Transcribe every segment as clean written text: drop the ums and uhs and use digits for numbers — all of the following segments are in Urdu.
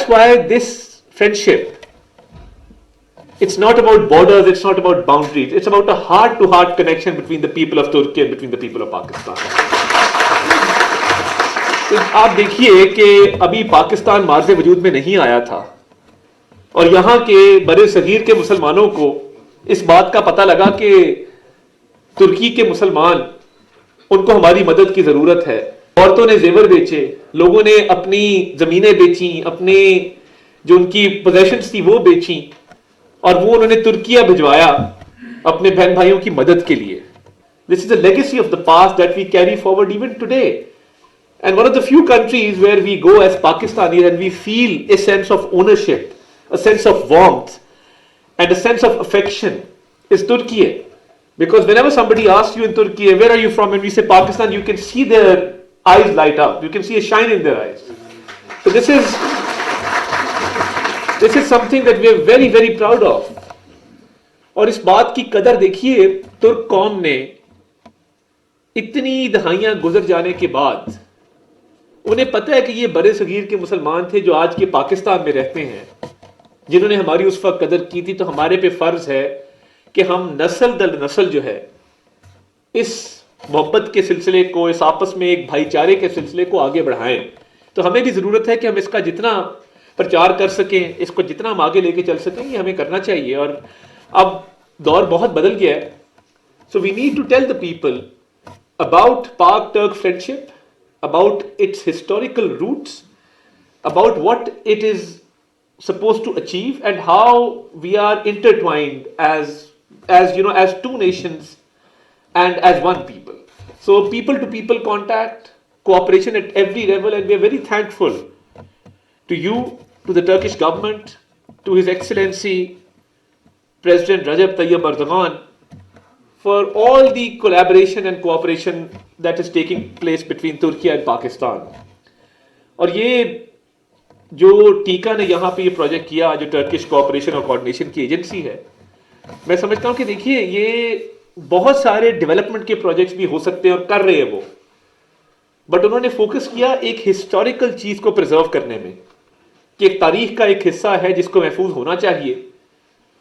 that's why this friendship, it's not about borders, it's not about boundaries, it's about a heart-to-heart connection between the people of Turkey and between the people of Pakistan. تو آپ دیکھیے کہ ابھی پاکستان مارز وجود میں نہیں آیا تھا اور یہاں کے برے صغیر کے مسلمانوں کو اس بات کا پتہ لگا کہ ترکی کے مسلمان ان کو ہماری مدد کی ضرورت ہے. عورتوں نے زیور بیچے, لوگوں نے اپنی زمینیں بیچیں, اپنے جو ان کی پوزیشنز تھی وہ بیچیں, اور وہ انہوں نے ترکیہ بھجوایا اپنے بہن بھائیوں کی مدد کے لیے. This is the legacy of the past that we carry forward even today. And one of the few countries where we go as Pakistanis and we feel a sense of ownership, a sense of warmth, and a sense of affection is Turkey. Because whenever somebody asks you in Turkey, where are you from, and we say Pakistan, you can see their eyes light up. You can see a shine in their eyes. So this is something that we are very, very proud of. اور اس بات کی قدر دیکھیے, ترک قوم نے اتنی دہائیاں گزر جانے کے بعد انہیں پتہ ہے کہ یہ برے صغیر کے مسلمان تھے جو آج کے پاکستان میں رہتے ہیں, جنہوں نے ہماری اس وقت قدر کی تھی. تو ہمارے پہ فرض ہے کہ ہم نسل در نسل جو ہے اس محبت کے سلسلے کو, اس آپس میں ایک بھائی چارے کے سلسلے کو آگے بڑھائیں. تو ہمیں بھی ضرورت ہے کہ ہم اس کا جتنا پرچار کر سکیں, اس کو جتنا ہم آگے لے کے چل سکیں, یہ ہمیں کرنا چاہیے. اور اب دور بہت بدل گیا ہے. So we need to tell the people about Pak Turk friendship, about its historical roots, about what it is supposed to achieve, and how we are intertwined as two nations and as one people. So people to people contact, cooperation at every level, and we are very thankful to you, to the Turkish government, to His Excellency President Recep Tayyip Erdogan, for all the collaboration and cooperation that is taking place between Turkey and Pakistan. اور یہ جو ٹیکا نے یہاں پہ یہ پروجیکٹ کیا, جو ٹرکش کوآپریشن اور کوآرڈینیشن کی ایجنسی ہے, میں سمجھتا ہوں کہ دیکھیے یہ بہت سارے ڈیولپمنٹ کے پروجیکٹس بھی ہو سکتے ہیں اور کر رہے ہیں وہ, بٹ انہوں نے فوکس کیا ایک ہسٹوریکل چیز کو پرزرو کرنے میں, کہ ایک تاریخ کا ایک حصہ ہے جس کو محفوظ ہونا چاہیے.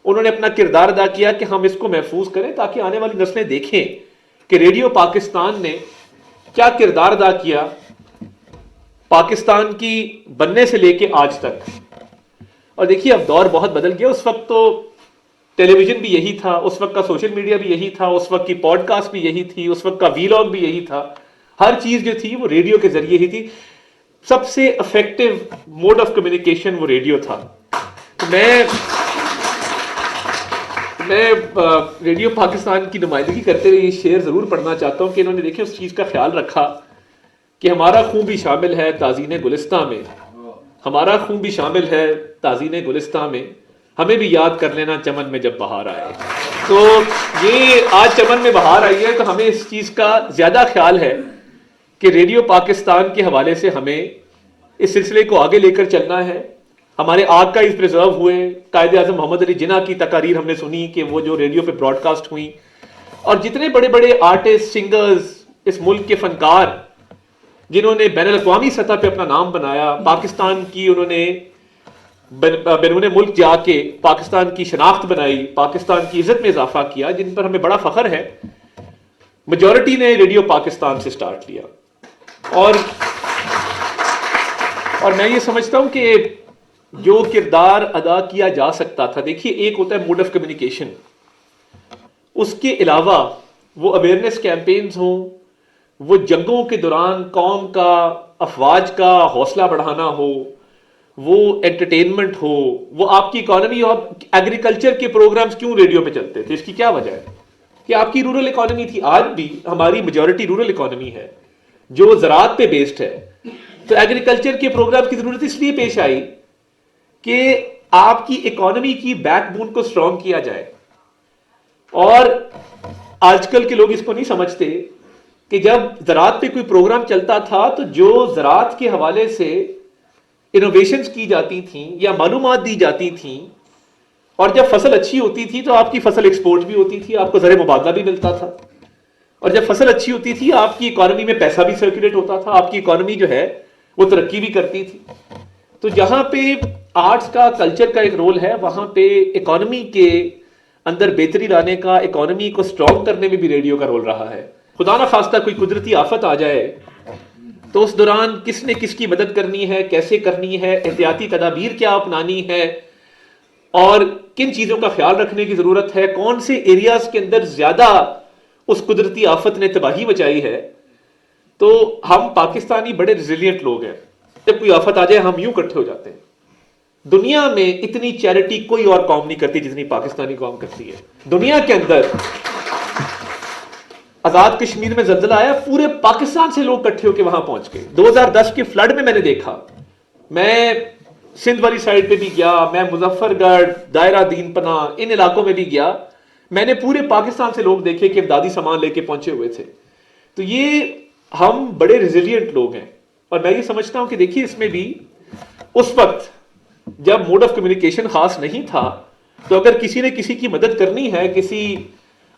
انہوں نے اپنا کردار ادا کیا کہ ہم اس کو محفوظ کریں تاکہ آنے والی نسلیں دیکھیں کہ ریڈیو پاکستان نے کیا کردار ادا کیا پاکستان کی بننے سے لے کے آج تک. اور دیکھیے اب دور بہت بدل گیا. اس وقت تو ٹیلی ویژن بھی یہی تھا, اس وقت کا سوشل میڈیا بھی یہی تھا, اس وقت کی پوڈ کاسٹ بھی یہی تھی, اس وقت کا ویلاگ بھی یہی تھا. ہر چیز جو تھی وہ ریڈیو کے ذریعے ہی تھی. سب سے افیکٹو موڈ آف کمیونیکیشن وہ ریڈیو تھا. میں ریڈیو پاکستان کی نمائندگی کرتے ہوئے یہ شعر ضرور پڑھنا چاہتا ہوں کہ انہوں نے دیکھیں اس چیز کا خیال رکھا کہ ہمارا خون بھی شامل ہے تازین گلستان میں, ہمارا خون بھی شامل ہے تازین گلستان میں, ہمیں بھی یاد کر لینا چمن میں جب بہار آئے. تو یہ آج چمن میں بہار آئی ہے تو ہمیں اس چیز کا زیادہ خیال ہے کہ ریڈیو پاکستان کے حوالے سے ہمیں اس سلسلے کو آگے لے کر چلنا ہے. ہمارے آقا اس پرزرو ہوئے, قائد اعظم محمد علی جناح کی تقاریر ہم نے سنی کہ وہ جو ریڈیو پہ براڈ کاسٹ ہوئیں, اور جتنے بڑے بڑے آرٹسٹ, سنگرز, اس ملک کے فنکار جنہوں نے بین الاقوامی سطح پہ اپنا نام بنایا, پاکستان کی انہوں نے بیرون ملک جا کے پاکستان کی شناخت بنائی, پاکستان کی عزت میں اضافہ کیا, جن پر ہمیں بڑا فخر ہے. میجورٹی نے ریڈیو پاکستان سے سٹارٹ لیا. اور میں یہ سمجھتا ہوں کہ جو کردار ادا کیا جا سکتا تھا, دیکھیے ایک ہوتا ہے موڈ آف کمیونیکیشن, اس کے علاوہ وہ اویئرنیس کیمپینز ہوں, وہ جنگوں کے دوران قوم کا, افواج کا حوصلہ بڑھانا ہو, وہ انٹرٹینمنٹ ہو, وہ آپ کی اکانومی ہو. ایگریکلچر کے پروگرامز کیوں ریڈیو پہ چلتے تھے, اس کی کیا وجہ ہے کہ آپ کی رورل اکانومی تھی. آج بھی ہماری میجورٹی رورل اکانومی ہے جو زراعت پہ بیسڈ ہے. تو ایگریکلچر کے پروگرام کی ضرورت اس لیے پیش آئی کہ آپ کی اکانومی کی بیک بون کو سٹرونگ کیا جائے. اور آج کل کے لوگ اس کو نہیں سمجھتے کہ جب زراعت پہ کوئی پروگرام چلتا تھا تو جو زراعت کے حوالے سے انوویشنز کی جاتی تھیں یا معلومات دی جاتی تھیں, اور جب فصل اچھی ہوتی تھی تو آپ کی فصل ایکسپورٹ بھی ہوتی تھی, آپ کو زر مبادلہ بھی ملتا تھا, اور جب فصل اچھی ہوتی تھی آپ کی اکانومی میں پیسہ بھی سرکولیٹ ہوتا تھا, آپ کی اکانومی جو ہے وہ ترقی بھی کرتی تھی. تو جہاں پہ آرٹس کا کلچر کا ایک رول ہے وہاں پہ اکانومی کے اندر بہتری لانے کا, اکانومی کو سٹرونگ کرنے میں بھی ریڈیو کا رول رہا ہے. خدا نہ خواستہ کوئی قدرتی آفت آ جائے تو اس دوران کس نے کس کی مدد کرنی ہے, کیسے کرنی ہے, احتیاطی تدابیر کیا اپنانی ہے, اور کن چیزوں کا خیال رکھنے کی ضرورت ہے, کون سے ایریاز کے اندر زیادہ اس قدرتی آفت نے تباہی مچائی ہے. تو ہم پاکستانی بڑے ریزیلینٹ لوگ ہیں, جب کوئی آفت آ جائے ہم یوں اکٹھے ہو جاتے ہیں. دنیا میں اتنی چیریٹی کوئی اور قوم نہیں کرتی جتنی پاکستانی قوم کرتی ہے. دنیا کے اندر آزاد کشمیر میں زلزلہ آیا, پورے پاکستان سے لوگ اکٹھے ہو کے وہاں پہنچ گئے. 2010 کے فلڈ میں نے دیکھا, میں سندھ والی سائڈ پہ بھی گیا, میں مظفر گڑھ, دائرہ دین پناہ, ان علاقوں میں بھی گیا. میں نے پورے پاکستان سے لوگ دیکھے کہ امدادی سامان لے کے پہنچے ہوئے تھے. تو یہ ہم بڑے ریزیلینٹ لوگ ہیں. اور میں یہ سمجھتا ہوں کہ دیکھیے اس میں بھی اس وقت جب موڈ آف کمیونیکیشن خاص نہیں تھا, تو اگر کسی نے کسی کی مدد کرنی ہے کسی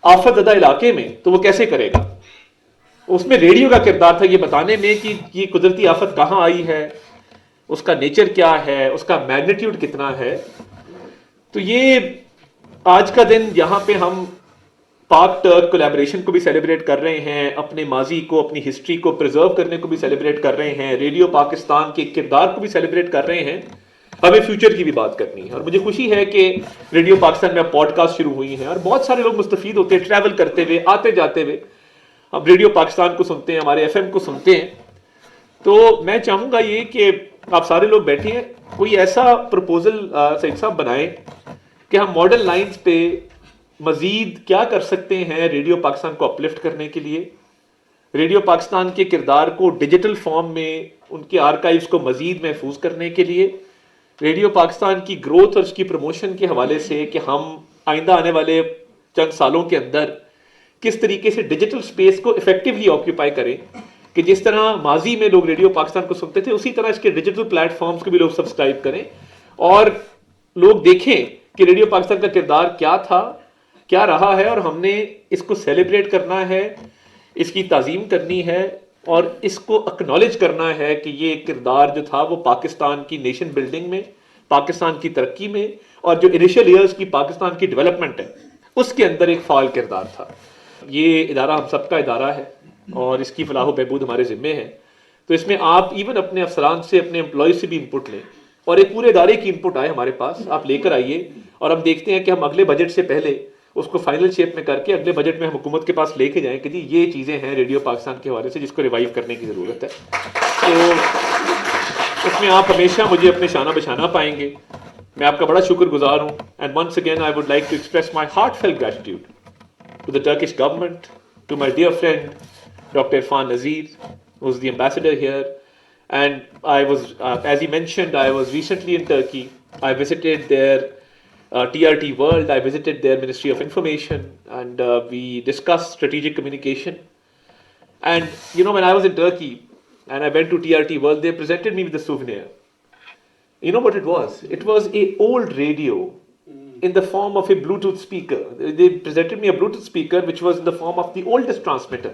آفت زدہ علاقے میں تو وہ کیسے کرے گا. اس میں ریڈیو کا کردار تھا یہ بتانے میں کہ یہ قدرتی آفت کہاں آئی ہے, اس کا نیچر کیا ہے, اس کا میگنیٹیوڈ کتنا ہے. تو یہ آج کا دن یہاں پہ ہم پاک ٹرک کولیبریشن کو بھی سیلیبریٹ کر رہے ہیں, اپنے ماضی کو, اپنی ہسٹری کو پرزرو کرنے کو بھی سیلیبریٹ کر رہے ہیں, ریڈیو پاکستان کے کردار کو بھی سیلیبریٹ کر رہے ہیں. ہمیں فیوچر کی بھی بات کرنی ہے, اور مجھے خوشی ہے کہ ریڈیو پاکستان میں پوڈ کاسٹ شروع ہوئی ہیں اور بہت سارے لوگ مستفید ہوتے ہیں ٹریول کرتے ہوئے, آتے جاتے ہوئے. اب ریڈیو پاکستان کو سنتے ہیں, ہمارے ایف ایم کو سنتے ہیں. تو میں چاہوں گا یہ کہ آپ سارے لوگ بیٹھے ہیں, کوئی ایسا پروپوزل سعید صاحب بنائیں کہ ہم ماڈرن لائنز پہ مزید کیا کر سکتے ہیں ریڈیو پاکستان کو اپلفٹ کرنے کے لیے, ریڈیو پاکستان کے کردار کو ڈیجیٹل فارم میں ان کے آرکائیوز کو مزید محفوظ کرنے کے لیے, ریڈیو پاکستان کی گروتھ اور اس کی پروموشن کے حوالے سے کہ ہم آئندہ آنے والے چند سالوں کے اندر کس طریقے سے ڈیجیٹل سپیس کو افیکٹولی آکیوپائی کریں, کہ جس طرح ماضی میں لوگ ریڈیو پاکستان کو سنتے تھے اسی طرح اس کے ڈیجیٹل پلیٹ فارمز کو بھی لوگ سبسکرائب کریں اور لوگ دیکھیں کہ ریڈیو پاکستان کا کردار کیا تھا, کیا رہا ہے, اور ہم نے اس کو سیلیبریٹ کرنا ہے, اس کی تعظیم کرنی ہے اور اس کو اکنالج کرنا ہے کہ یہ کردار جو تھا وہ پاکستان کی نیشن بلڈنگ میں, پاکستان کی ترقی میں, اور جو انیشل ایئرز کی پاکستان کی ڈیولپمنٹ ہے اس کے اندر ایک فعال کردار تھا. یہ ادارہ ہم سب کا ادارہ ہے اور اس کی فلاح و بہبود ہمارے ذمے ہے. تو اس میں آپ ایون اپنے افسران سے, اپنے امپلائیز سے بھی انپٹ لیں, اور ایک پورے ادارے کی انپٹ آئے ہمارے پاس, آپ لے کر آئیے, اور ہم دیکھتے ہیں کہ ہم اگلے بجٹ سے پہلے اس کو فائنل شیپ میں کر کے اگلے بجٹ میں ہم حکومت کے پاس لے کے جائیں کہ جی یہ چیزیں ہیں ریڈیو پاکستان کے حوالے سے جس کو ریوائیو کرنے کی ضرورت ہے. تو اس میں آپ ہمیشہ مجھے اپنے شانہ بشانہ پائیں گے. میں آپ کا بڑا شکر گزار ہوں. And once again I would like to express my heartfelt gratitude to the Turkish government, to my dear friend Dr. Irfan Nazir, who's the ambassador here. And I was, as he mentioned, I was recently in Turkey. I visited their TRT World. I visited their Ministry of Information, and we discussed strategic communication. And you know, when I was in Turkey and I went to TRT World, they presented me with a souvenir. You know what it was? It was a old radio in the form of a Bluetooth speaker. They presented me a Bluetooth speaker which was in the form of the oldest transmitter.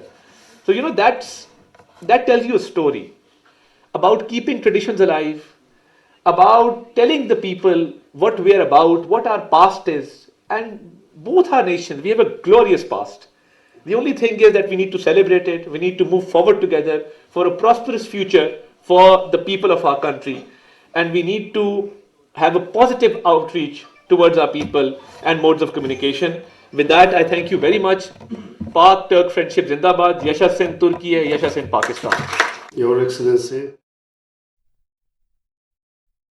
So you know, that tells you a story about keeping traditions alive, about telling the people what we are about, what our past is. And both our nations, we have a glorious past. The only thing is that we need to celebrate it, we need to move forward together for a prosperous future for the people of our country. And we need to have a positive outreach towards our people and modes of communication. With that, I thank you very much. Pak Turk Friendship Zindabad. Yasha Sin Turkey, Yasha Sin Pakistan. Your Excellency,